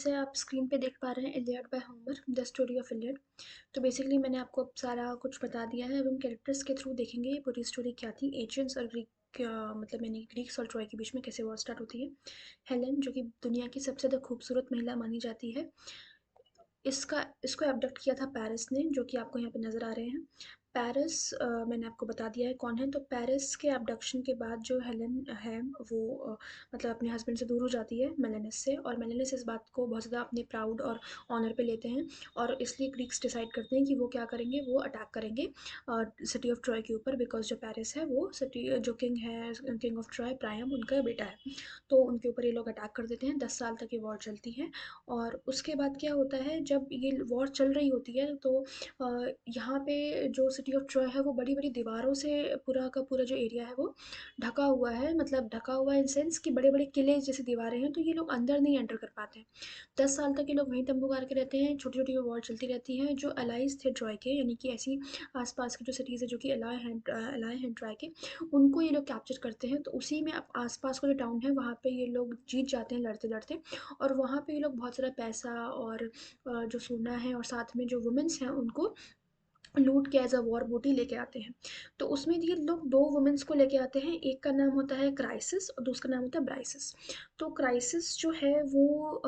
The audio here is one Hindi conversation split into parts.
जैसे आप स्क्रीन पे देख पा रहे हैं Iliad by Homer the story of Iliad. तो बेसिकली मैंने आपको अब सारा कुछ बता दिया है। अब हम कैरेक्टर्स के थ्रू देखेंगे ये पूरी स्टोरी क्या थी। एशियंस और ग्रीक मतलब यानी ग्रीक्स और ट्रॉय के बीच में कैसे वॉर स्टार्ट होती है। हेलेन जो कि दुनिया की सबसे ज़्यादा खूबसूरत महिला मानी जाती है, इसको एबडक्ट किया था पेरिस ने, जो कि आपको यहाँ पे नज़र आ रहे हैं। पेरिस मैंने आपको बता दिया है कौन है। तो पेरिस के एबडक्शन के बाद जो हेलेन है वो मतलब अपने हस्बैंड से दूर हो जाती है मेलेनिस से, और मेलेनिस इस बात को बहुत ज़्यादा अपने प्राउड और ऑनर पे लेते हैं, और इसलिए ग्रीक्स डिसाइड करते हैं कि वो क्या करेंगे, वो अटैक करेंगे सिटी ऑफ ट्रॉय के ऊपर। बिकॉज जो पेरिस है वो सिटी जो किंग है, किंग ऑफ ट्रॉय प्रायम उनका बेटा है। तो उनके ऊपर ये लोग अटैक कर देते हैं। 10 साल तक ये वॉर चलती है। और उसके बाद क्या होता है, जब ये वॉर चल रही होती है तो यहाँ पे जो सिटी ऑफ ट्रॉय है वो बड़ी बड़ी दीवारों से पूरा का पूरा जो एरिया है वो ढका हुआ है। मतलब ढका हुआ इन सेंस कि बड़े बड़े किले जैसी दीवारें हैं, तो ये लोग अंदर नहीं एंटर कर पाते हैं। 10 साल तक ये लोग वहीं तंबू गाड़ के रहते हैं। छोटी छोटी वॉर चलती रहती है। जो अलाइज थे ट्रॉय के, यानी कि ऐसी आसपास की जो सिटीज़ है जो कि अलाय हैं ट्रॉय के, उनको ये लोग कैप्चर करते हैं। तो उसी में आसपास का जो टाउन है वहाँ पे ये लोग जीत जाते हैं लड़ते लड़ते। और वहाँ पे ये लोग बहुत सारा पैसा और जो सोना है और साथ में जो वुमेन्स हैं उनको लूट के एज अ वॉर बूटी लेके आते हैं। तो उसमें ये लोग दो वुमेन्स को लेके आते हैं। एक का नाम होता है क्राइसिस और दूसरा का नाम होता है ब्राइसिस। तो क्राइसिस जो है वो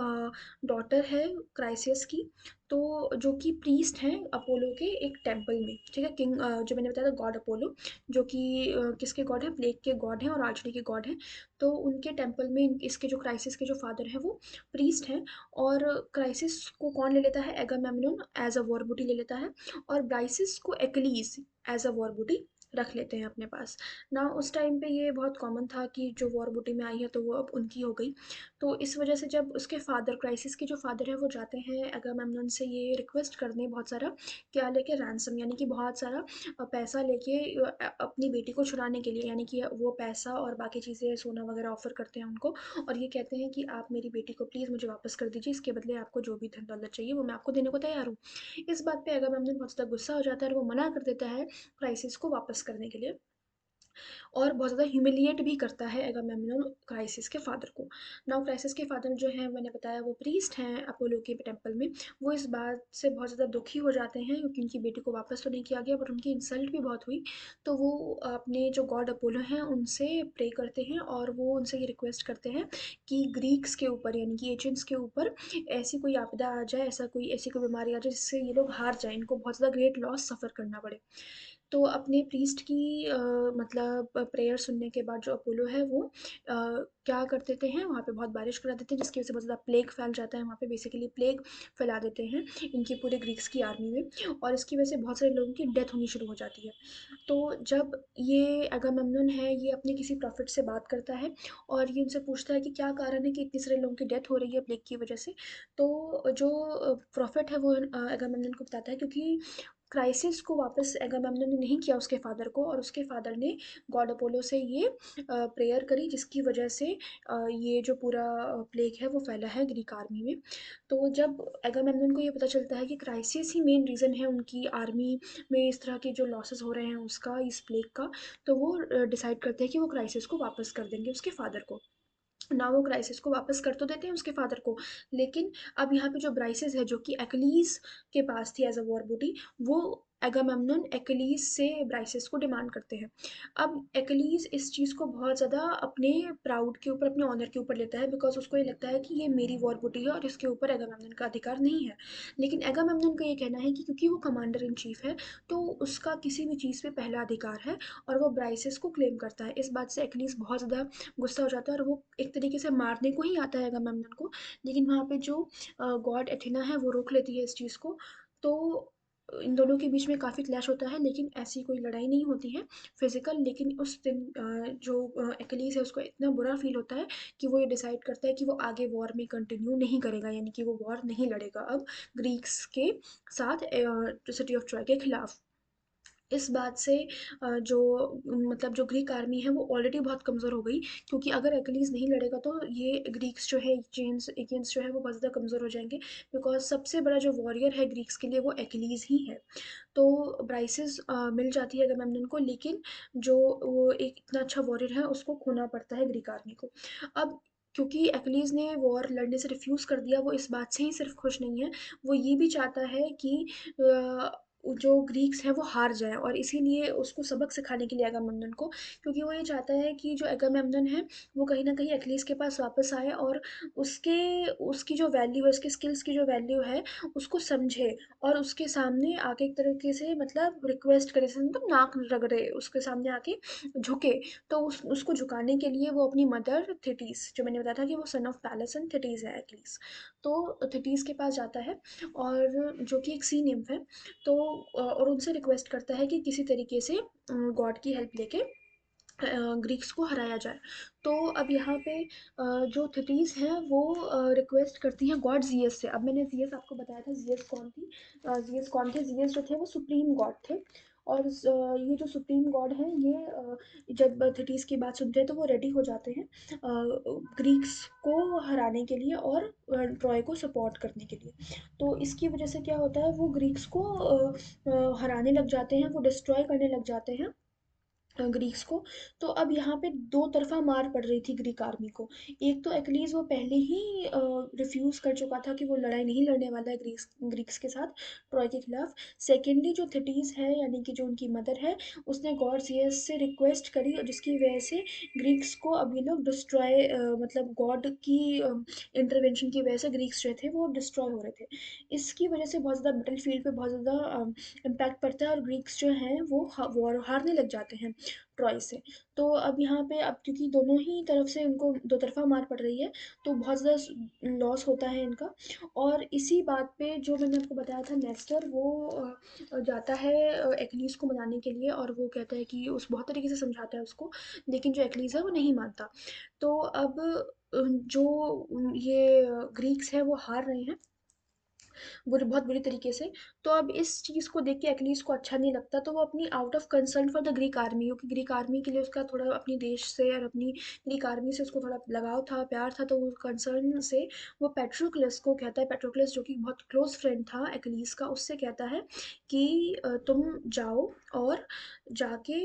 डॉटर है क्राइसिस की। तो जो कि प्रीस्ट हैं अपोलो के एक टेम्पल में, ठीक है। किंग जो मैंने बताया था गॉड अपोलो, जो कि किसके गॉड है, प्लेग के गॉड हैं और आर्चरी के गॉड हैं। तो उनके टेम्पल में इसके जो क्राइसिस के जो फादर हैं वो प्रीस्ट हैं। और क्राइसिस को कौन ले लेता है, एगामेम्नोन एज अ वॉर बूटी ले लेता है। और ब्राइसिस को एक्लीज एज अ वॉर बूटी रख लेते हैं अपने पास ना। उस टाइम पे ये बहुत कॉमन था कि जो वॉर बूटी में आई है तो वो अब उनकी हो गई। तो इस वजह से जब उसके फादर, क्राइसिस के जो फादर है, वो जाते हैं अगामेम्नन से ये रिक्वेस्ट करने बहुत सारा, क्या लेके, रैंसम यानी कि बहुत सारा पैसा लेके अपनी बेटी को छुड़ाने के लिए, यानी कि वो पैसा और बाकी चीज़ें सोना वगैरह ऑफर करते हैं उनको। और ये कहते हैं कि आप मेरी बेटी को प्लीज़ मुझे वापस कर दीजिए, इसके बदले आपको जो भी धन दौलत चाहिए वो मैं आपको देने को तैयार हूँ। इस बात पे अगामेम्नन बहुत ज़्यादा गुस्सा हो जाता है और वो मना कर देता है क्राइसिस को वापस करने के लिए। और बहुत ज़्यादा ह्यूमिलिएट भी करता है एगामेम्नन क्राइसिस के फादर को। नाउ क्राइसिस के फादर जो हैं, मैंने बताया वो प्रीस्ट हैं अपोलो के टेम्पल में। वो इस बात से बहुत ज़्यादा दुखी हो जाते हैं क्योंकि उनकी बेटी को वापस तो नहीं किया गया, बट उनकी इंसल्ट भी बहुत हुई। तो वो अपने जो गॉड अपोलो हैं उनसे प्रे करते हैं और वो उनसे ये रिक्वेस्ट करते हैं कि ग्रीक्स के ऊपर, यानी कि एशियंस के ऊपर ऐसी कोई आपदा आ जाए, ऐसी कोई बीमारी आ जाए जिससे ये लोग हार जाएँ, इनको बहुत ज़्यादा ग्रेट लॉस सफ़र करना पड़े। तो अपने प्रीस्ट की मतलब प्रेयर सुनने के बाद जो अपोलो है वो क्या कर देते हैं, वहाँ पे बहुत बारिश करा देते हैं, जिसकी वजह से बहुत ज़्यादा प्लेग फैल जाता है वहाँ पे। बेसिकली प्लेग फैला देते हैं इनकी पूरे ग्रीक्स की आर्मी में, और इसकी वजह से बहुत सारे लोगों की डेथ होनी शुरू हो जाती है। तो जब ये अगामेम्नन है, ये अपने किसी प्रॉफिट से बात करता है और ये उनसे पूछता है कि क्या कारण है कि इतने सारे लोगों की डेथ हो रही है प्लेग की वजह से। तो जो प्रॉफिट है वो अगामेम्नन को बताता है, क्योंकि क्राइसिस को वापस एगामेम्नन ने नहीं किया उसके फादर को, और उसके फादर ने गॉड अपोलो से ये प्रेयर करी, जिसकी वजह से ये जो पूरा प्लेग है वो फैला है ग्रीक आर्मी में। तो जब एगामेम्नन को ये पता चलता है कि क्राइसिस ही मेन रीज़न है उनकी आर्मी में इस तरह के जो लॉसेस हो रहे हैं उसका, इस प्लेग का, तो वो डिसाइड करते हैं कि वो क्राइसिस को वापस कर देंगे उसके फादर को। ना वो क्राइसिस को वापस कर तो देते हैं उसके फादर को, लेकिन अब यहाँ पे जो ब्राइसिस है जो कि एक्लीज के पास थी एज अ वॉर बूटी, वो एगामेम्नन एक्लीज से ब्राइसिस को डिमांड करते हैं। अब एक्लीज इस चीज़ को बहुत ज़्यादा अपने प्राउड के ऊपर, अपने ऑनर के ऊपर लेता है, बिकॉज उसको ये लगता है कि ये मेरी वॉर बूटी है और इसके ऊपर एगामेम्नन का अधिकार नहीं है। लेकिन एगामेम्नन का ये कहना है कि क्योंकि वो कमांडर इन चीफ है तो उसका किसी भी चीज़ पे पहला अधिकार है, और वो ब्राइसिस को क्लेम करता है। इस बात से एक्लीज बहुत ज़्यादा गुस्सा हो जाता है और वो एक तरीके से मारने को ही आता है अगामेम्नन को। लेकिन वहाँ पे जो गॉड एथेना है वो रोक लेती है इस चीज़ को। तो इन दोनों के बीच में काफ़ी क्लैश होता है, लेकिन ऐसी कोई लड़ाई नहीं होती है फिजिकल। लेकिन उस दिन जो एक्लीज है उसको इतना बुरा फील होता है कि वो ये डिसाइड करता है कि वो आगे वॉर में कंटिन्यू नहीं करेगा, यानी कि वो वॉर नहीं लड़ेगा अब ग्रीक्स के साथ सिटी ऑफ ट्रॉय के खिलाफ। इस बात से जो मतलब जो ग्रीक आर्मी है वो ऑलरेडी बहुत कमज़ोर हो गई, क्योंकि अगर एक्लीज़ नहीं लड़ेगा तो ये ग्रीक्स जो है, एकियंस जो है वो बहुत ज़्यादा कमज़ोर हो जाएंगे। बिकॉज सबसे बड़ा जो वॉरियर है ग्रीक्स के लिए वो एक्लीज़ ही है। तो ब्राइसिस मिल जाती है अगामेम्नन को, लेकिन जो वो एक इतना अच्छा वॉरियर है उसको खोना पड़ता है ग्रीक आर्मी को। अब क्योंकि एक्लीज़ ने वॉर लड़ने से रिफ्यूज़ कर दिया, वो इस बात से ही सिर्फ़ खुश नहीं है, वो ये भी चाहता है कि जो ग्रीक्स हैं वो हार जाएँ, और इसीलिए उसको सबक सिखाने के लिए अगामेम्नन को, क्योंकि वो ये चाहता है कि जो अगामेम्नन है, वो कहीं न कहीं एक्लीज़ के पास वापस आए और उसके उसकी जो वैल्यू है, उसके स्किल्स की जो वैल्यू है, उसको समझे और उसके सामने आके एक तरीके से मतलब रिक्वेस्ट करे, जैसे मतलब नाक रगड़े, उसके सामने आके झुके। तो उसको झुकाने के लिए वो अपनी मदर थेटीस, जो मैंने बताया था कि वो सन ऑफ पैलेस एंड थेटीस है एक्लीस, तो थेटीस के पास जाता है, और जो कि एक सी निम्फ है, तो और उनसे रिक्वेस्ट करता है कि किसी तरीके से गॉड की हेल्प लेके ग्रीक्स को हराया जाए। तो अब यहाँ पे जो थिटीज हैं वो रिक्वेस्ट करती हैं गॉड जियस से। अब मैंने जियस आपको बताया था, जियस कौन थी, जियस कौन थे, जियस जो थे वो सुप्रीम गॉड थे। और ये जो सुप्रीम गॉड हैं, ये जब थिटीज की बात सुनते हैं तो वो रेडी हो जाते हैं ग्रीक्स को हराने के लिए और ट्रॉय को सपोर्ट करने के लिए। तो इसकी वजह से क्या होता है, वो ग्रीक्स को हराने लग जाते हैं, वो डिस्ट्रॉय करने लग जाते हैं ग्रीक्स को। तो अब यहाँ पे दो तरफा मार पड़ रही थी ग्रीक आर्मी को। एक तो एक्लीज वो पहले ही रिफ्यूज कर चुका था कि वो लड़ाई नहीं लड़ने वाला है ग्रीक्स ग्रीक्स के साथ ट्रॉय के खिलाफ। सेकेंडली जो थिटीज है, यानी कि जो उनकी मदर है, उसने गॉड जियस से रिक्वेस्ट करी, और जिसकी वजह से ग्रीक्स को अब ये लोग डिस्ट्रॉय, मतलब गॉड की इंटरवेंशन की वजह से ग्रीक्स जो थे वो डिस्ट्रॉय हो रहे थे। इसकी वजह से बहुत ज़्यादा बैटल फील्ड पे बहुत ज़्यादा इम्पैक्ट पड़ता है, और ग्रीक्स जो हैं वो वॉर हारने लग जाते हैं ट्रॉय से। तो अब यहाँ पे, अब क्योंकि दोनों ही तरफ से उनको दो तरफा मार पड़ रही है, तो बहुत ज़्यादा लॉस होता है इनका। और इसी बात पे जो मैंने आपको बताया था, नेस्टर वो जाता है एक्लीस को मनाने के लिए, और वो कहता है कि उस बहुत तरीके से समझाता है उसको, लेकिन जो एक्लीस है वो नहीं मानता। तो अब जो ये ग्रीक्स है वो हार रहे हैं बहुत बुरी तरीके से। तो अब इस चीज़ को देख के एक्लीस को अच्छा नहीं लगता, तो वो अपनी out of concern for the Greek army, क्योंकि ग्रीक आर्मी के लिए उसका थोड़ा अपनी देश से और अपनी ग्रीक आर्मी से उसको थोड़ा लगाव था, प्यार था, तो वो कंसर्न से वो पेट्रोक्लस को कहता है, पेट्रोक्लस जो कि बहुत क्लोज फ्रेंड था एक्लीस का, उससे कहता है कि तुम जाओ और जाके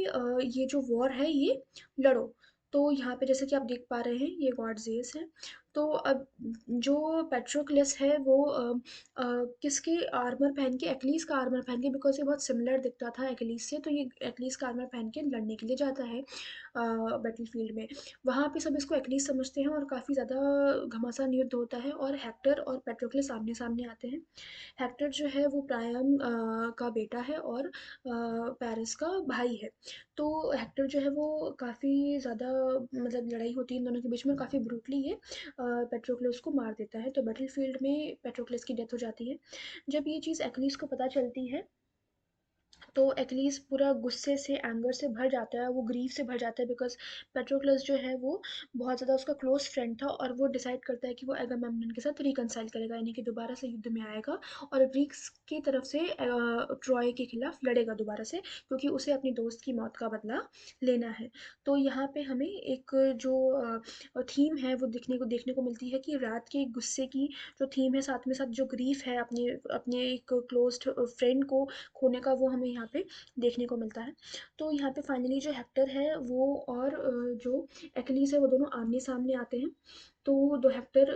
ये जो वॉर है ये लड़ो। तो यहाँ पे जैसे कि आप देख पा रहे हैं, ये गॉड जेस है। तो अब जो पेट्रोक्लस है वो किसके आर्मर पहन के, एक्लीस का आर्मर पहन के, बिकॉज ये बहुत सिमिलर दिखता था एक्लीस से, तो ये एक्लीस का आर्मर पहन के लड़ने के लिए जाता है बैटल फील्ड में। वहाँ पे सब इसको एक्लीस समझते हैं, और काफ़ी ज़्यादा घमासान युद्ध होता है, और हेक्टर और पेट्रोक्लस आमने सामने आते हैं। हेक्टर जो है वो प्रायम का बेटा है और पैरिस का भाई है। तो हेक्टर जो है वो काफ़ी ज़्यादा, मतलब लड़ाई होती है इन दोनों के बीच में, काफ़ी ब्रूटली ये पेट्रोक्लस को मार देता है, तो बैटल फील्ड में पेट्रोक्लस की डेथ हो जाती है। जब ये चीज़ एक्लीस को पता चलती है, तो एक्लीस पूरा गुस्से से, एंगर से भर जाता है, वो ग्रीफ से भर जाता है, बिकॉज पेट्रोक्लस जो है वो बहुत ज़्यादा उसका क्लोज फ्रेंड था, और वो डिसाइड करता है कि वो एगामेम्नन के साथ रिकनसाइल करेगा, यानी कि दोबारा से युद्ध में आएगा और ग्रीक्स की तरफ से ट्रॉय के खिलाफ लड़ेगा दोबारा से, क्योंकि उसे अपनी दोस्त की मौत का बदला लेना है। तो यहाँ पे हमें एक जो थीम है वो देखने को मिलती है, कि रात के गुस्से की जो थीम है, साथ में साथ जो ग्रीफ है अपने अपने एक क्लोज फ्रेंड को खोने का, वो हमें यहाँ पे देखने को मिलता है। तो यहाँ पे फाइनली जो हेक्टर है वो और जो एक्लीस है वो दोनों आमने सामने आते हैं। तो दो हेक्टर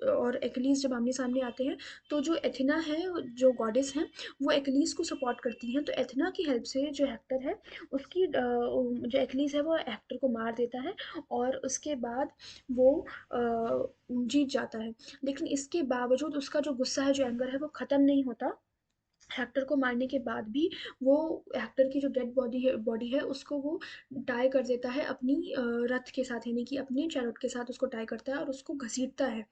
और एक्लीस जब आमने सामने आते हैं, तो जो एथिना है, जो गॉडेस हैं, वो एक्लीस को सपोर्ट करती हैं। तो एथिना की हेल्प से जो हेक्टर है, उसकी जो एक्लीस है वो हेक्टर को मार देता है, और उसके बाद वो जीत जाता है। लेकिन इसके बावजूद उसका जो गुस्सा है, जो एंगर है, वो ख़त्म नहीं होता। हेक्टर को मारने के बाद भी वो हेक्टर की जो डेड बॉडी है उसको वो टाई कर देता है अपनी रथ के साथ, यानी कि अपने चैरोट के साथ उसको टाई करता है और उसको घसीटता है।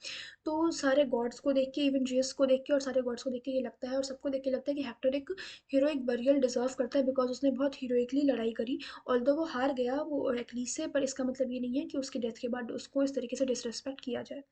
तो सारे गॉड्स को देख के, इवन जियस को देख के और सारे गॉड्स को देख के ये लगता है, और सबको देख के लगता है कि हेक्टर एक हीरोइक बरियल डिजर्व करता है, बिकॉज उसने बहुत हीरोइकली लड़ाई करी। ऑल्दो वो हार गया वो एक्लीस से, पर इसका मतलब ये नहीं है कि उसकी डेथ के बाद उसको इस तरीके से डिसरिस्पेक्ट किया जाए।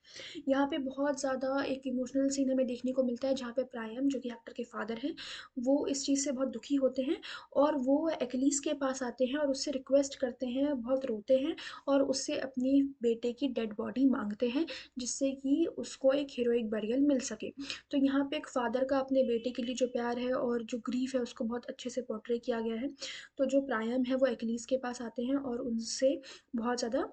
यहाँ पे बहुत ज़्यादा एक इमोशनल सीन हमें देखने को मिलता है, जहाँ पे प्रायम, जो कि हेक्टर के फादर हैं, वो इस चीज़ से बहुत दुखी होते हैं, और वो एक्लीस के पास आते हैं और उससे रिक्वेस्ट करते हैं, बहुत रोते हैं, और उससे अपनी बेटे की डेड बॉडी मांगते हैं, जिससे कि उसको एक हीरोइक बरियल मिल सके। तो यहाँ पे एक फादर का अपने बेटे के लिए जो प्यार है और जो ग्रीफ है, उसको बहुत अच्छे से पोर्ट्रे किया गया है। तो जो प्रायम है वो एक्लीस के पास आते हैं और उनसे बहुत ज़्यादा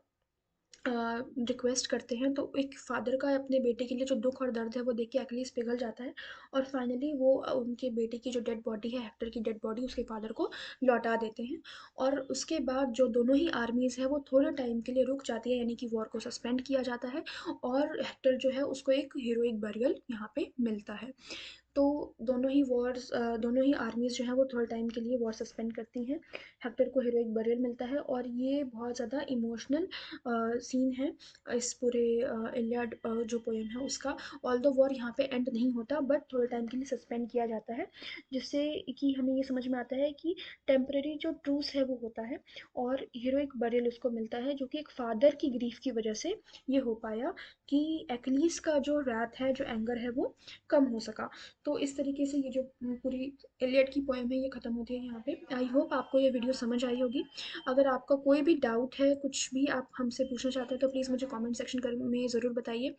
रिक्वेस्ट करते हैं, तो एक फ़ादर का अपने बेटे के लिए जो दुःख और दर्द है वो देख के एक्चुअली पिघल जाता है, और फाइनली वो उनके बेटे की जो डेड बॉडी है, हेक्टर की डेड बॉडी, उसके फ़ादर को लौटा देते हैं। और उसके बाद जो दोनों ही आर्मीज़ है वो थोड़े टाइम के लिए रुक जाती है, यानी कि वॉर को सस्पेंड किया जाता है, और हेक्टर जो है उसको एक हीरोइक बरियल यहाँ पे मिलता है। तो दोनों ही आर्मीज़ जो हैं वो थोड़े टाइम के लिए वॉर सस्पेंड करती हैं। हेक्टर को हीरोइक बरियल मिलता है, और ये बहुत ज़्यादा इमोशनल सीन है इस पूरे इलियड जो पोएम है उसका। ऑल्दो वॉर यहाँ पे एंड नहीं होता, बट थोड़े टाइम के लिए सस्पेंड किया जाता है, जिससे कि हमें ये समझ में आता है कि टेम्परेरी जो ट्रूस है वो होता है, और हीरोइक बरियल उसको मिलता है, जो कि एक फादर की ग्रीफ की वजह से ये हो पाया कि एक्लीस का जो रैथ है, जो एंगर है, वो कम हो सका। तो इस तरीके से ये जो पूरी इलियड की पोएम है ये ख़त्म होती है यहाँ पे। आई होप आपको ये वीडियो समझ आई होगी। अगर आपका कोई भी डाउट है, कुछ भी आप हमसे पूछना चाहते हैं, तो प्लीज़ मुझे कमेंट सेक्शन में ज़रूर बताइए।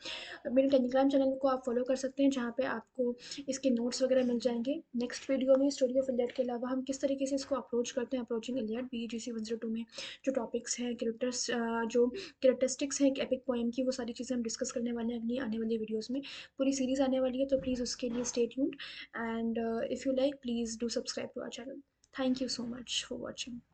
मेरे टेलीग्राम चैनल को आप फॉलो कर सकते हैं, जहाँ पे आपको इसके नोट्स वगैरह मिल जाएंगे। नेक्स्ट वीडियो में स्टोरी ऑफ इलियड के अलावा हम किस तरीके से इसको अप्रोच करते हैं, अप्रोचिंग इलियड BGC 102 में जो टॉपिक्स हैं, जो कैरेक्टरिस्टिक्स हैं एपिक पोएम की, वो सारी चीज़ें हम डिस्कस करने वाले हैं अगली आने वाली वीडियोज़ में। पूरी सीरीज़ आने वाली है, तो प्लीज़ उसके लिए stay tuned, and if you like, please do subscribe to our channel. Thank you so much for watching.